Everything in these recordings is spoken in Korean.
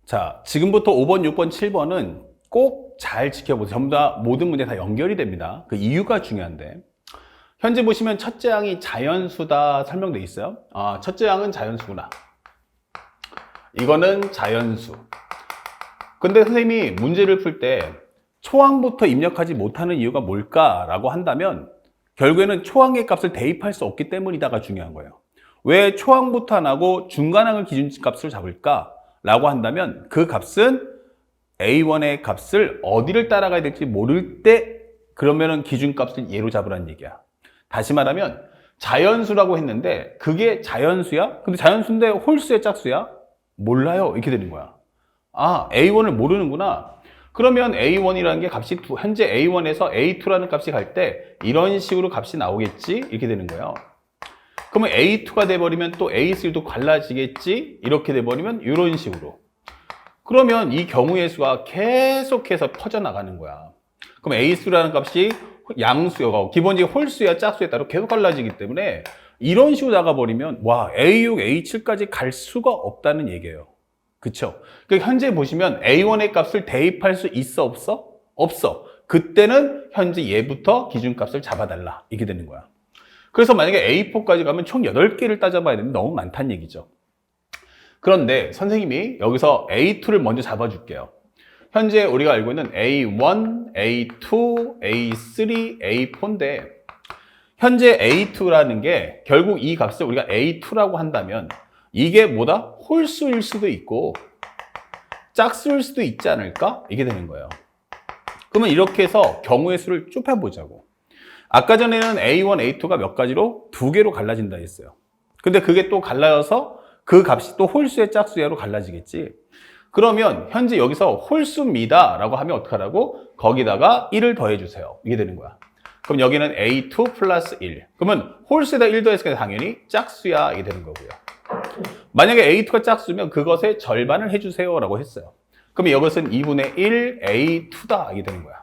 자, 지금부터 5번, 6번, 7번은 꼭 잘 지켜보세요. 전부 다 모든 문제 다 연결이 됩니다. 그 이유가 중요한데. 현재 보시면 첫째 항이 자연수다 설명돼 있어요. 아, 첫째 항은 자연수구나. 이거는 자연수. 근데 선생님이 문제를 풀 때 초항부터 입력하지 못하는 이유가 뭘까라고 한다면 결국에는 초항의 값을 대입할 수 없기 때문이다가 중요한 거예요. 왜 초항부터 안 하고 중간항을 기준값을 잡을까라고 한다면 그 값은 A1의 값을 어디를 따라가야 될지 모를 때 그러면은 기준값을 얘로 잡으라는 얘기야. 다시 말하면 자연수라고 했는데 그게 자연수야? 근데 자연수인데 홀수야 짝수야? 몰라요. 이렇게 되는 거야. 아, A1을 모르는구나. 그러면 A1이라는 게 값이 현재 A1에서 A2라는 값이 갈 때 이런 식으로 값이 나오겠지? 이렇게 되는 거예요. 그러면 A2가 돼버리면 또 A3도 갈라지겠지? 이렇게 돼버리면 이런 식으로. 그러면 이 경우의 수가 계속해서 퍼져나가는 거야. 그럼 A3라는 값이 양수가 기본적인 홀수야 짝수에 따라 계속 갈라지기 때문에 이런 식으로 나가버리면 와 A6, A7까지 갈 수가 없다는 얘기예요. 그쵸? 그러니까 현재 보시면 A1의 값을 대입할 수 있어 없어? 없어. 그때는 현재 얘부터 기준값을 잡아달라. 이게 되는 거야. 그래서 만약에 A4까지 가면 총 8개를 따져봐야 되는데 너무 많다는 얘기죠. 그런데 선생님이 여기서 A2를 먼저 잡아줄게요. 현재 우리가 알고 있는 A1, A2, A3, A4인데 현재 A2라는 게 결국 이 값을 우리가 A2라고 한다면 이게 뭐다? 홀수일 수도 있고 짝수일 수도 있지 않을까? 이게 되는 거예요. 그러면 이렇게 해서 경우의 수를 좁혀보자고. 아까 전에는 A1, A2가 몇 가지로? 2개로 갈라진다 했어요. 근데 그게 또 갈라져서 그 값이 또 홀수의 짝수야로 갈라지겠지. 그러면 현재 여기서 홀수입니다 라고 하면 어떡하라고? 거기다가 1을 더해주세요. 이게 되는 거야. 그럼 여기는 A2 플러스 1. 그러면 홀수에다 1 더했으니까 당연히 짝수야. 이게 되는 거고요. 만약에 A2가 짝수면 그것의 절반을 해주세요 라고 했어요. 그럼 이것은 2분의 1 A2다. 이게 되는 거야.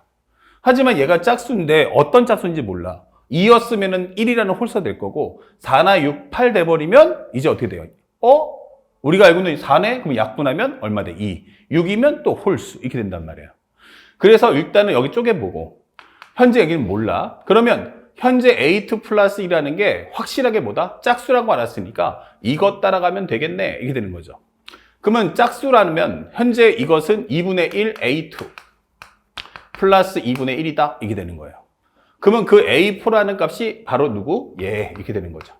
하지만 얘가 짝수인데 어떤 짝수인지 몰라. 2였으면 1이라는 홀수가 될 거고 4나 6, 8 돼버리면 이제 어떻게 돼요? 우리가 알고 있는 4네? 그럼 약분하면 얼마 돼? 2. 6이면 또 홀수. 이렇게 된단 말이에요. 그래서 일단은 여기 쪼개보고 현재 여기는 몰라. 그러면 현재 A2 플러스 1이라는 게 확실하게 뭐다? 짝수라고 알았으니까 이것 따라가면 되겠네. 이렇게 되는 거죠. 그러면 짝수라면 현재 이것은 2분의 1 A2 플러스 2분의 1이다. 이게 되는 거예요. 그러면 그 A4라는 값이 바로 누구? 얘. 이렇게 되는 거죠.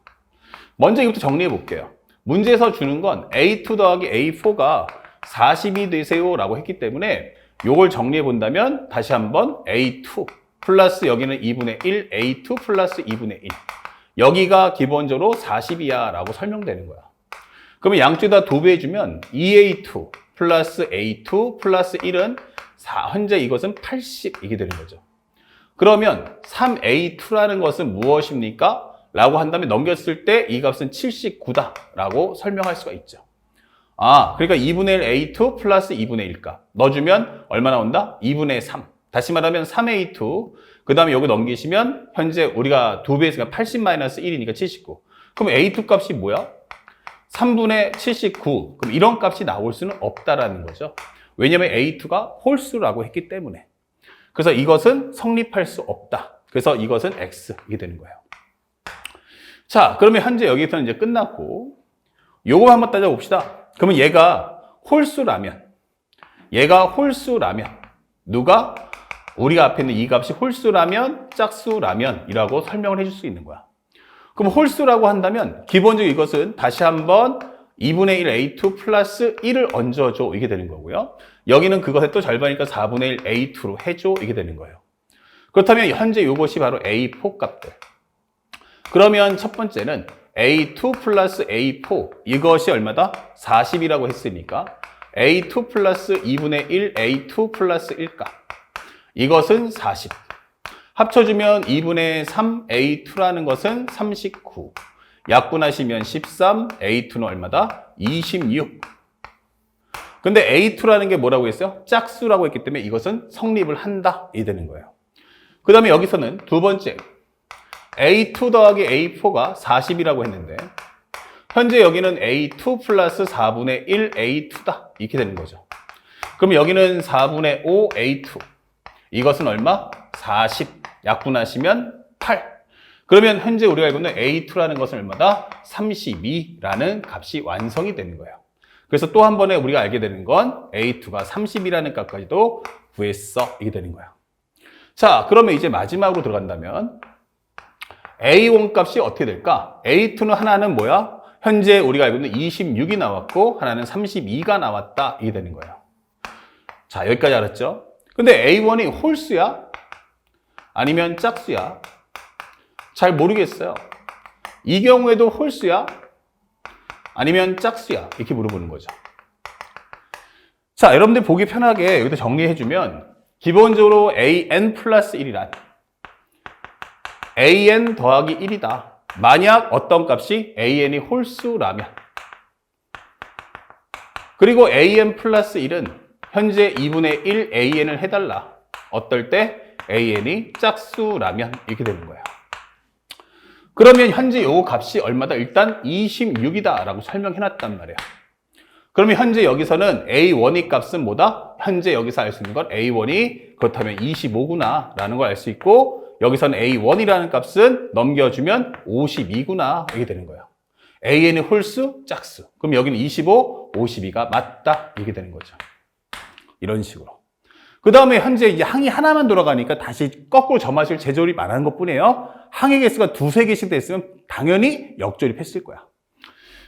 먼저 이것부터 정리해 볼게요. 문제에서 주는 건 A2 더하기 A4가 40이 되세요 라고 했기 때문에 이걸 정리해 본다면 다시 한번 A2 플러스 여기는 2분의 1 A2 플러스 2분의 1 여기가 기본적으로 40이야 라고 설명되는 거야. 그러면 양쪽에다 도배해주면 2A2 플러스 A2 플러스 1은 현재 이것은 80 이게 되는 거죠. 그러면 3A2라는 것은 무엇입니까? 라고 한다면 넘겼을 때 이 값은 79다 라고 설명할 수가 있죠. 아, 그러니까 2분의 1 A2 플러스 2분의 1값 넣어주면 얼마 나온다? 2분의 3. 다시 말하면 3A2 그 다음에 여기 넘기시면 현재 우리가 2배에서 80 마이너스 1이니까 79. 그럼 A2 값이 뭐야? 3분의 79. 그럼 이런 값이 나올 수는 없다라는 거죠. 왜냐면 A2가 홀수라고 했기 때문에. 그래서 이것은 성립할 수 없다. 그래서 이것은 X 이게 되는 거예요. 자, 그러면 현재 여기서는 이제 끝났고 요거 한번 따져봅시다. 그러면 얘가 홀수라면 누가? 우리가 앞에 있는 이 값이 홀수라면 짝수라면이라고 설명을 해줄 수 있는 거야. 그럼 홀수라고 한다면 기본적으로 이것은 다시 한번 2분의 1 A2 플러스 1을 얹어줘 이게 되는 거고요. 여기는 그것의 또 절반이니까 4분의 1 A2로 해줘 이게 되는 거예요. 그렇다면 현재 이것이 바로 A4 값들. 그러면 첫 번째는 A2 플러스 A4 이것이 얼마다? 40이라고 했으니까 A2 플러스 2분의 1 A2 플러스 1값 이것은 40 합쳐주면 2분의 3 A2라는 것은 39 약분하시면 13 A2는 얼마다? 26 근데 A2라는 게 뭐라고 했어요? 짝수라고 했기 때문에 이것은 성립을 한다 이 되는 거예요. 그 다음에 여기서는 두 번째 A2 더하기 A4가 40이라고 했는데 현재 여기는 A2 플러스 4분의 1 A2다 이렇게 되는 거죠. 그럼 여기는 4분의 5 A2. 이것은 얼마? 40. 약분하시면 8. 그러면 현재 우리가 알고 있는 A2라는 것은 얼마다? 32라는 값이 완성이 되는 거예요. 그래서 또 한 번에 우리가 알게 되는 건 A2가 30이라는 값까지도 구했어. 이게 되는 거야. 자, 그러면 이제 마지막으로 들어간다면 A1 값이 어떻게 될까? A2는 하나는 뭐야? 현재 우리가 알고 있는 26이 나왔고 하나는 32가 나왔다. 이게 되는 거예요. 자, 여기까지 알았죠? 근데 A1이 홀수야? 아니면 짝수야? 잘 모르겠어요. 이 경우에도 홀수야? 아니면 짝수야? 이렇게 물어보는 거죠. 자, 여러분들 보기 편하게 여기다 정리해주면 기본적으로 AN 플러스 1이란 AN 더하기 1이다. 만약 어떤 값이 AN이 홀수라면 그리고 AN 플러스 1은 현재 2분의 1 AN을 해달라. 어떨 때 AN이 짝수라면 이렇게 되는 거예요. 그러면 현재 요 값이 얼마다? 일단 26이다 라고 설명해놨단 말이에요. 그러면 현재 여기서는 A1의 값은 뭐다? 현재 여기서 알 수 있는 건 A1이 그렇다면 25구나 라는 걸 알 수 있고 여기서는 A1이라는 값은 넘겨주면 52구나 이게 되는 거예요. AN이 홀수, 짝수. 그럼 여기는 25, 52가 맞다 이게 되는 거죠. 이런 식으로. 그 다음에 현재 이제 항이 하나만 돌아가니까 다시 거꾸로 점화실 재조립 안 하는 것 뿐이에요. 항의 개수가 두세 개씩 됐으면 당연히 역조립했을 거야.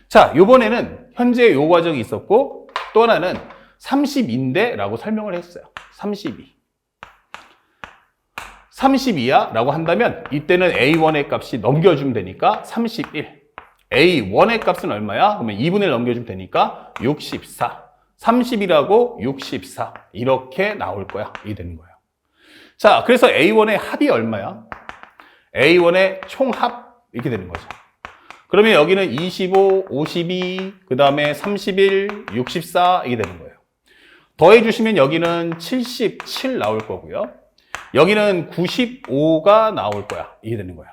자, 요번에는 현재 요 과정이 있었고 또 하나는 30인데 라고 설명을 했어요. 32. 32야 라고 한다면 이때는 A1의 값이 넘겨주면 되니까 31. A1의 값은 얼마야? 그러면 2분의 1 넘겨주면 되니까 64. 30이라고 64 이렇게 나올 거야. 이게 되는 거예요. 자, 그래서 A1의 합이 얼마야? A1의 총합 이렇게 되는 거죠. 그러면 여기는 25, 52, 그 다음에 31, 64 이게 되는 거예요. 더해주시면 여기는 77 나올 거고요. 여기는 95가 나올 거야. 이게 되는 거예요.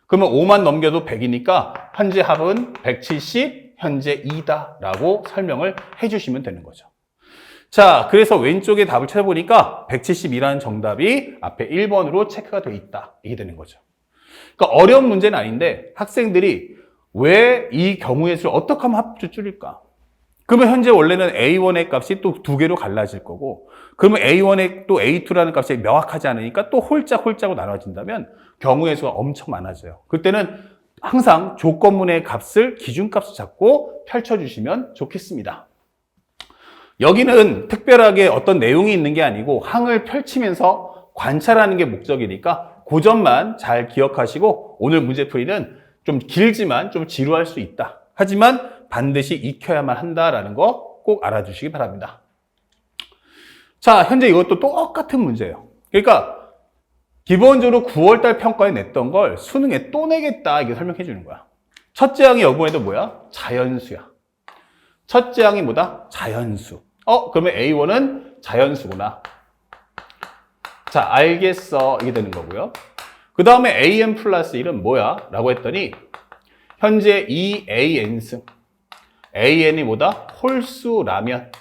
그러면 5만 넘겨도 100이니까 현재 합은 170, 현재 2다 라고 설명을 해주시면 되는 거죠. 자, 그래서 왼쪽에 답을 찾아보니까 172라는 정답이 앞에 1번으로 체크가 되어 있다. 이게 되는 거죠. 그러니까 어려운 문제는 아닌데 학생들이 왜 이 경우의 수를 어떻게 하면 합주 줄일까? 그러면 현재 원래는 A1의 값이 또 두 개로 갈라질 거고 그러면 A1의 또 A2라는 값이 명확하지 않으니까 또 홀짝홀짝으로 나눠진다면 경우의 수가 엄청 많아져요. 그때는 항상 조건문의 값을 기준값을 잡고 펼쳐주시면 좋겠습니다. 여기는 특별하게 어떤 내용이 있는 게 아니고 항을 펼치면서 관찰하는 게 목적이니까 그 점만 잘 기억하시고 오늘 문제풀이는 좀 길지만 좀 지루할 수 있다. 하지만 반드시 익혀야만 한다라는 거 꼭 알아주시기 바랍니다. 자, 현재 이것도 똑같은 문제예요. 그러니까 기본적으로 9월달 평가에 냈던 걸 수능에 또 내겠다 이게 설명해 주는 거야. 첫째 항이 이번에도 뭐야? 자연수야. 첫째 항이 뭐다? 자연수. 그러면 A1은 자연수구나. 자, 알겠어. 이게 되는 거고요. 그 다음에 AN 플러스 1은 뭐야? 라고 했더니 현재 2AN승. AN이 뭐다? 홀수라면.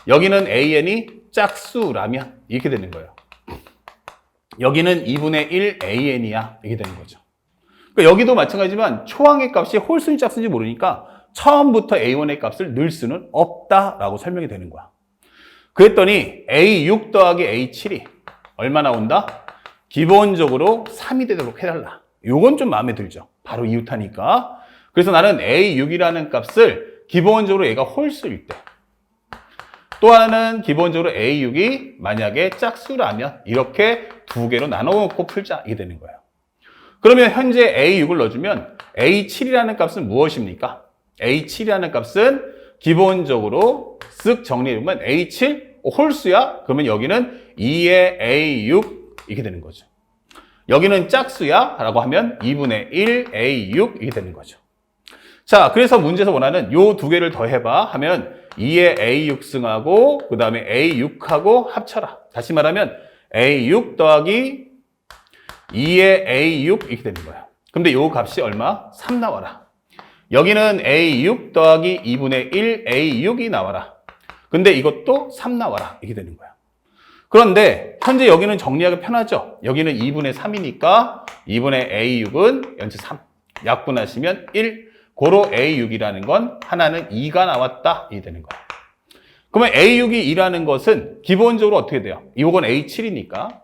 여기는 AN이 짝수라면. 이렇게 되는 거예요. 여기는 2분의 1 AN이야. 이게 되는 거죠. 그러니까 여기도 마찬가지지만 초항의 값이 홀수인지 짝수인지 모르니까 처음부터 A1의 값을 넣을 수는 없다라고 설명이 되는 거야. 그랬더니 A6 더하기 A7이 얼마 나온다? 기본적으로 3이 되도록 해달라. 요건 좀 마음에 들죠. 바로 이웃하니까. 그래서 나는 A6이라는 값을 기본적으로 얘가 홀수일 때. 또 하나는 기본적으로 A6이 만약에 짝수라면 이렇게 두 개로 나눠놓고 풀자. 이게 되는 거예요. 그러면 현재 A6을 넣어주면 A7이라는 값은 무엇입니까? A7이라는 값은 기본적으로 쓱 정리해보면 A7 홀수야? 그러면 여기는 2의 A6 이렇게 되는 거죠. 여기는 짝수야? 라고 하면 2분의 1 A6 이렇게 되는 거죠. 자, 그래서 문제에서 원하는 요 두 개를 더해봐 하면 2의 A6승하고 그 다음에 A6하고 합쳐라. 다시 말하면 A6 더하기 2의 A6 이렇게 되는 거예요. 근데 요 값이 얼마? 3 나와라. 여기는 A6 더하기 2분의 1 A6이 나와라. 근데 이것도 3 나와라. 이렇게 되는 거야. 그런데 현재 여기는 정리하기 편하죠. 여기는 2분의 3이니까 2분의 A6은 연체 3. 약분하시면 1. 고로 A6이라는 건 하나는 2가 나왔다. 이게 되는 거야. 그러면 A6이 2라는 것은 기본적으로 어떻게 돼요? 이건 A7이니까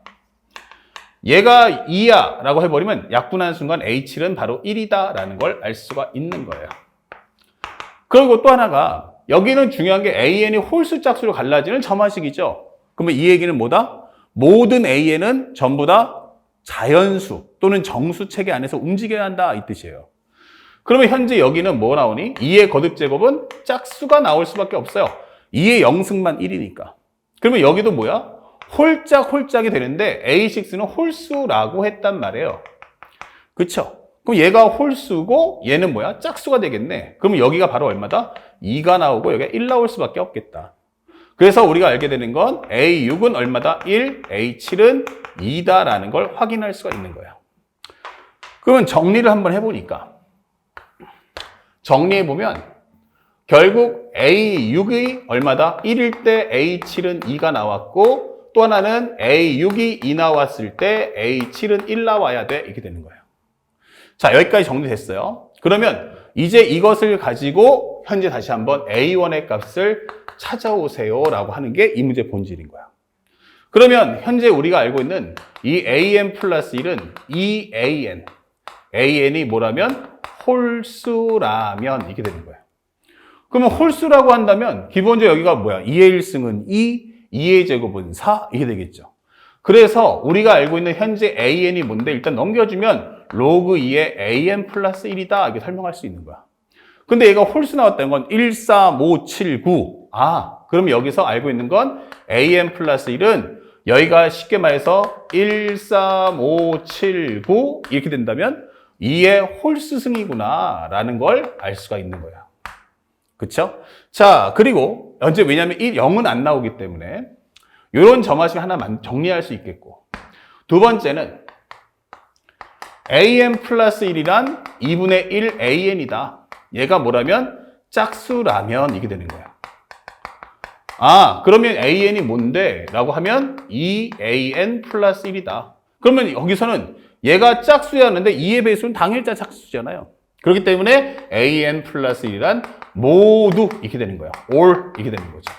얘가 2야 라고 해버리면 약분하는 순간 A7은 바로 1이다 라는 걸 알 수가 있는 거예요. 그리고 또 하나가 여기는 중요한 게 AN이 홀수 짝수로 갈라지는 점화식이죠. 그러면 이 얘기는 뭐다? 모든 AN은 전부 다 자연수 또는 정수 체계 안에서 움직여야 한다 이 뜻이에요. 그러면 현재 여기는 뭐 나오니? 2의 거듭제곱은 짝수가 나올 수밖에 없어요. 2의 영승만 1이니까. 그러면 여기도 뭐야? 홀짝이 되는데 A6는 홀수라고 했단 말이에요. 그쵸? 그럼 얘가 홀수고 얘는 뭐야? 짝수가 되겠네. 그러면 여기가 바로 얼마다? 2가 나오고 여기가 1 나올 수밖에 없겠다. 그래서 우리가 알게 되는 건 A6은 얼마다? 1, A7은 2다라는 걸 확인할 수가 있는 거예요. 그러면 정리를 한번 해보니까 정리해보면 결국 A6이 얼마다? 1일 때 A7은 2가 나왔고 또 하나는 A6이 2 나왔을 때 A7은 1 나와야 돼. 이렇게 되는 거예요. 자, 여기까지 정리됐어요. 그러면 이제 이것을 가지고 현재 다시 한번 A1의 값을 찾아오세요 라고 하는 게 이 문제 본질인 거야. 그러면 현재 우리가 알고 있는 이 AN 플러스 1은 2AN. AN이 뭐라면? 홀수라면 이렇게 되는 거예요. 그러면 홀수라고 한다면 기본적으로 여기가 뭐야? 2의 1승은 2, 2의 제곱은 4 이게 되겠죠. 그래서 우리가 알고 있는 현재 AN이 뭔데 일단 넘겨주면 로그 2의 AN 플러스 1이다 이렇게 설명할 수 있는 거야. 근데 얘가 홀수 나왔다는 건 1, 4, 5, 7, 9. 그럼 여기서 알고 있는 건 AN 플러스 1은 여기가 쉽게 말해서 1, 3, 5, 7, 9 이렇게 된다면 2의 홀수승이구나 라는 걸 알 수가 있는 거야. 그쵸? 자, 그리고 현재 왜냐면 0은 안 나오기 때문에 이런 점화식 하나만 정리할 수 있겠고 두 번째는 AN 플러스 1이란 2분의 1 AN이다. 얘가 뭐라면? 짝수라면 이게 되는 거야. 그러면 AN이 뭔데? 라고 하면 2AN 플러스 1이다. 그러면 여기서는 얘가 짝수였는데 2의 배수는 당일자 짝수잖아요. 그렇기 때문에 AN 플러스 1이란 모두 이렇게 되는 거야. all 이렇게 되는 거죠.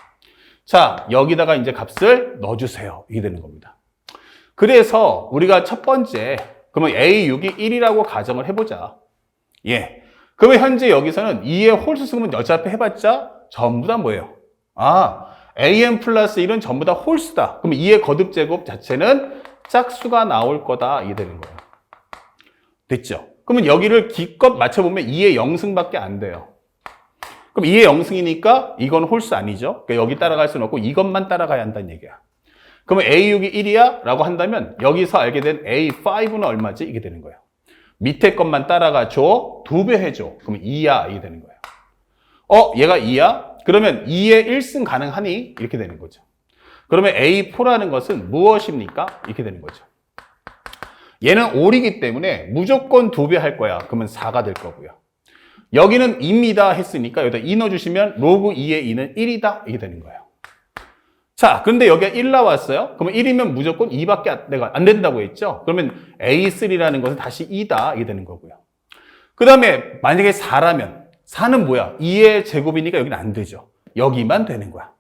자, 여기다가 이제 값을 넣어주세요. 이게 되는 겁니다. 그래서 우리가 첫 번째, 그러면 A6이 1이라고 가정을 해보자. 예. 그러면 현재 여기서는 2의 홀수승은 어차피 해봤자 전부 다 뭐예요? AN 플러스 1은 전부 다 홀수다. 그럼 2의 거듭제곱 자체는 짝수가 나올 거다. 이게 되는 거예요. 됐죠? 그러면 여기를 기껏 맞춰보면 2의 영승밖에 안 돼요. 그럼 2의 영승이니까 이건 홀수 아니죠? 그러니까 여기 따라갈 수는 없고 이것만 따라가야 한다는 얘기야. 그러면 A6이 1이야? 라고 한다면 여기서 알게 된 A5는 얼마지? 이게 되는 거예요. 밑에 것만 따라가 줘. 2배 해줘. 그러면 2야. 이게 되는 거예요. 얘가 2야? 그러면 2의 1승 가능하니? 이렇게 되는 거죠. 그러면 A4라는 것은 무엇입니까? 이렇게 되는 거죠. 얘는 5이기 때문에 무조건 2배 할 거야. 그러면 4가 될 거고요. 여기는 2입니다 했으니까 여기다 2 넣어주시면 로그 2의 2는 1이다. 이게 되는 거예요. 자, 근데 여기가 1 나왔어요. 그러면 1이면 무조건 2밖에 내가 안 된다고 했죠. 그러면 A3라는 것은 다시 2다. 이게 되는 거고요. 그 다음에 만약에 4라면 4는 뭐야? 2의 제곱이니까 여기는 안 되죠. 여기만 되는 거야.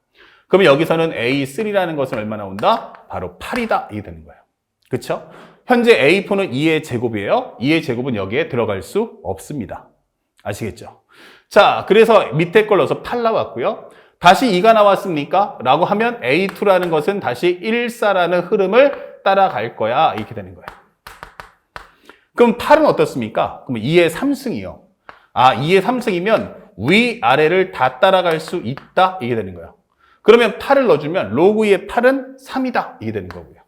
그러면 여기서는 A3라는 것은 얼마 나온다? 바로 8이다. 이게 되는 거예요. 그쵸? 현재 A4는 2의 제곱이에요. 2의 제곱은 여기에 들어갈 수 없습니다. 아시겠죠? 자, 그래서 밑에 걸 넣어서 8 나왔고요. 다시 2가 나왔습니까? 라고 하면 A2라는 것은 다시 1,4라는 흐름을 따라갈 거야. 이렇게 되는 거예요. 그럼 8은 어떻습니까? 그럼 2의 3승이요. 2의 3승이면 위아래를 다 따라갈 수 있다. 이게 되는 거예요. 그러면 8을 넣어주면 로그 2의 8은 3이다. 이게 되는 거고요.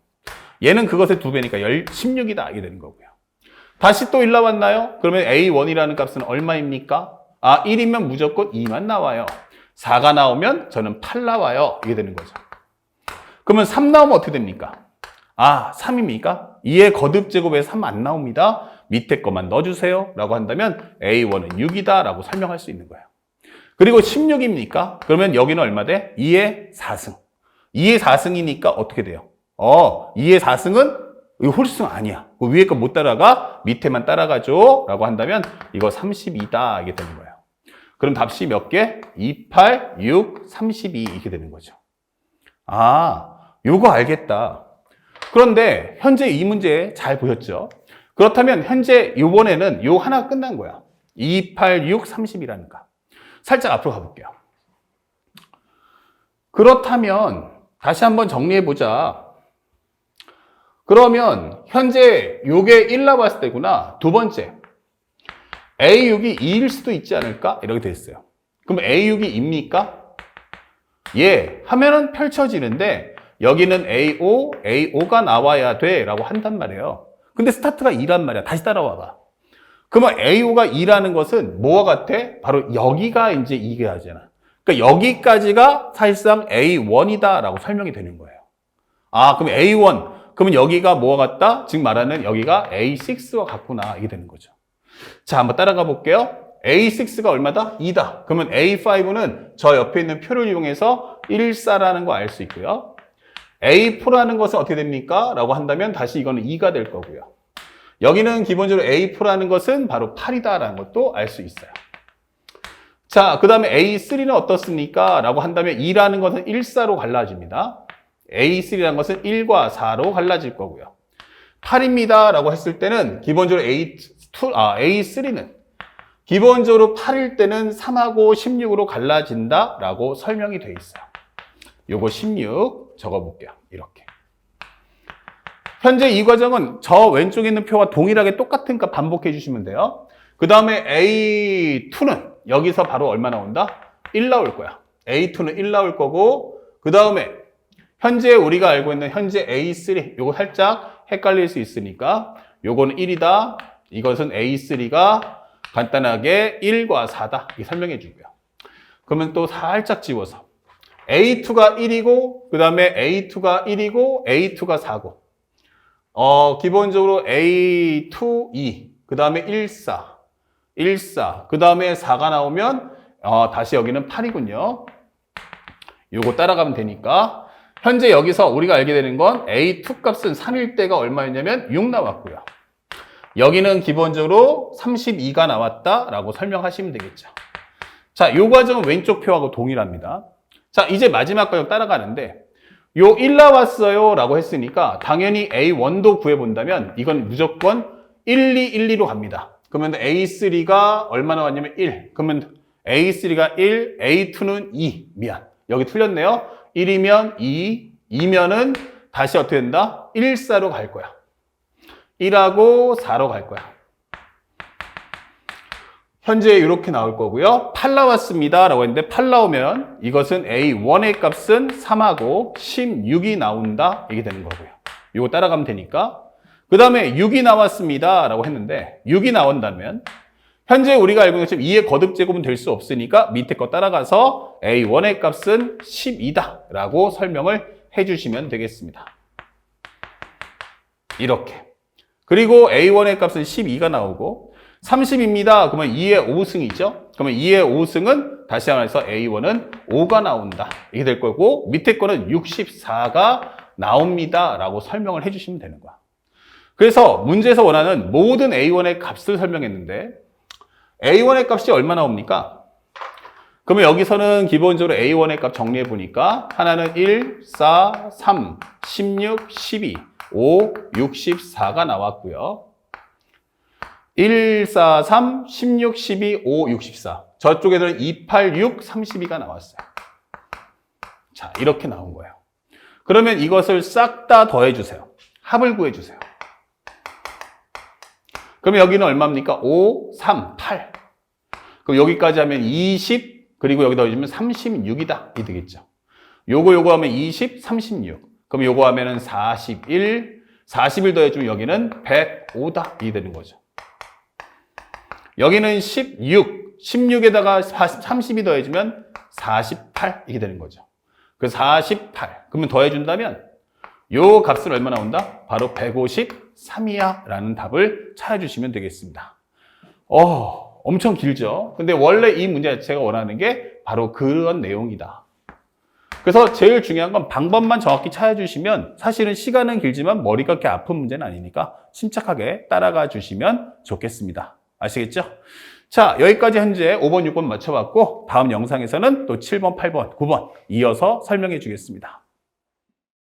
얘는 그것의 2배니까 16이다. 이게 되는 거고요. 다시 또 1 나왔나요? 그러면 A1이라는 값은 얼마입니까? 1이면 무조건 2만 나와요. 4가 나오면 저는 8 나와요. 이게 되는 거죠. 그러면 3 나오면 어떻게 됩니까? 3입니까? 2의 거듭제곱에 3 안 나옵니다. 밑에 것만 넣어주세요. 라고 한다면 A1은 6이다. 라고 설명할 수 있는 거예요. 그리고 16입니까? 그러면 여기는 얼마 돼? 2의 4승. 2의 4승이니까 어떻게 돼요? 2의 4승은 이거 홀수승 아니야. 그 위에 거 못 따라가, 밑에만 따라가죠. 라고 한다면 이거 32다. 이게 되는 거예요. 그럼 답시 몇 개? 2, 8, 6, 32 이렇게 되는 거죠. 요거 알겠다. 그런데 현재 이 문제 잘 보셨죠? 그렇다면 현재 이번에는 요 하나 끝난 거야. 2, 8, 6, 30이라니까. 살짝 앞으로 가볼게요. 그렇다면 다시 한번 정리해보자. 그러면 현재 요게 1 나왔을 때구나. 두 번째, A6이 2일 수도 있지 않을까? 이렇게 됐어요. 그럼 A6이 2입니까? 예, 하면은 펼쳐지는데 여기는 A5, A5가 나와야 돼 라고 한단 말이에요. 근데 스타트가 2란 말이야. 다시 따라와봐. 그러면 A5가 2라는 것은 뭐와 같아? 바로 여기가 이제 2가 하잖아. 그러니까 여기까지가 사실상 A1이다 라고 설명이 되는 거예요. 그럼 A1, 그러면 여기가 뭐와 같다? 지금 말하는 여기가 A6와 같구나. 이게 되는 거죠. 자, 한번 따라가 볼게요. A6가 얼마다? 2다. 그러면 A5는 저 옆에 있는 표를 이용해서 14라는 거 알 수 있고요. A4라는 것은 어떻게 됩니까? 라고 한다면 다시 이거는 2가 될 거고요. 여기는 기본적으로 A4라는 것은 바로 8이다라는 것도 알 수 있어요. 자, 그 다음에 A3는 어떻습니까? 라고 한다면 2라는 것은 14로 갈라집니다. A3라는 것은 1과 4로 갈라질 거고요. 8입니다. 라고 했을 때는 기본적으로 A3는 기본적으로 8일 때는 3하고 16으로 갈라진다 라고 설명이 돼 있어요. 요거 16 적어볼게요. 이렇게. 현재 이 과정은 저 왼쪽에 있는 표와 동일하게 똑같은 값 반복해 주시면 돼요. 그 다음에 A2는 여기서 바로 얼마 나온다? 1 나올 거야. A2는 1 나올 거고, 그 다음에 현재 우리가 알고 있는 현재 A3, 요거 살짝 헷갈릴 수 있으니까 요거는 1이다. 이것은 A3가 간단하게 1과 4다. 이렇게 설명해 주고요. 그러면 또 살짝 지워서 A2가 1이고, 그 다음에 A2가 1이고, A2가 4고, 기본적으로 A2, 2, 그 다음에 1, 4, 1, 4, 그 다음에 4가 나오면, 다시 여기는 8이군요. 요거 따라가면 되니까, 현재 여기서 우리가 알게 되는 건 A2 값은 3일 때가 얼마였냐면 6 나왔고요. 여기는 기본적으로 32가 나왔다라고 설명하시면 되겠죠. 자, 요 과정은 왼쪽 표하고 동일합니다. 자, 이제 마지막 과정 따라가는데 요 1 나왔어요 라고 했으니까 당연히 A1도 구해본다면 이건 무조건 1, 2, 1, 2로 갑니다. 그러면 A3가 얼마 나왔냐면 1. 그러면 A3가 1, A2는 2. 미안. 여기 틀렸네요. 1이면 2, 2면은 다시 어떻게 된다? 1, 4로 갈 거야. 1하고 4로 갈 거야. 현재 이렇게 나올 거고요. 8 나왔습니다 라고 했는데 8 나오면 이것은 A1의 값은 3하고 16이 나온다. 이게 되는 거고요. 이거 따라가면 되니까. 그 다음에 6이 나왔습니다 라고 했는데 6이 나온다면 현재 우리가 알고 있는 것처럼 2의 거듭제곱은 될 수 없으니까 밑에 거 따라가서 A1의 값은 12다 라고 설명을 해주시면 되겠습니다. 이렇게. 그리고 A1의 값은 12가 나오고 30입니다. 그러면 2의 5승이죠. 그러면 2의 5승은 다시 말해서 A1은 5가 나온다. 이게 될 거고 밑에 거는 64가 나옵니다. 라고 설명을 해주시면 되는 거야. 그래서 문제에서 원하는 모든 A1의 값을 설명했는데 A1의 값이 얼마 나옵니까? 그러면 여기서는 기본적으로 A1의 값 정리해 보니까 하나는 1, 4, 3, 16, 12, 5, 64가 나왔고요. 1, 4, 3, 16, 12, 5, 64. 저쪽에는 2, 8, 6, 32가 나왔어요. 자, 이렇게 나온 거예요. 그러면 이것을 싹 다 더해주세요. 합을 구해주세요. 그러면 여기는 얼마입니까? 5, 3, 8. 그럼 여기까지 하면 20, 그리고 여기다 더해주면 36이다. 이 되겠죠. 요거 하면 20, 36. 그럼 요거 하면은 41, 41 더해주면 여기는 105다. 이 되는 거죠. 여기는 16, 16에다가 32 더해주면 48 이게 되는 거죠. 그 48, 그러면 더해준다면 요 값은 얼마 나온다? 바로 153이야 라는 답을 찾아주시면 되겠습니다. 엄청 길죠. 근데 원래 이 문제 자체가 원하는 게 바로 그런 내용이다. 그래서 제일 중요한 건 방법만 정확히 찾아주시면 사실은 시간은 길지만 머리가 그렇게 아픈 문제는 아니니까 침착하게 따라가 주시면 좋겠습니다. 아시겠죠? 자, 여기까지 현재 5번, 6번 맞춰봤고 다음 영상에서는 또 7번, 8번, 9번 이어서 설명해 주겠습니다.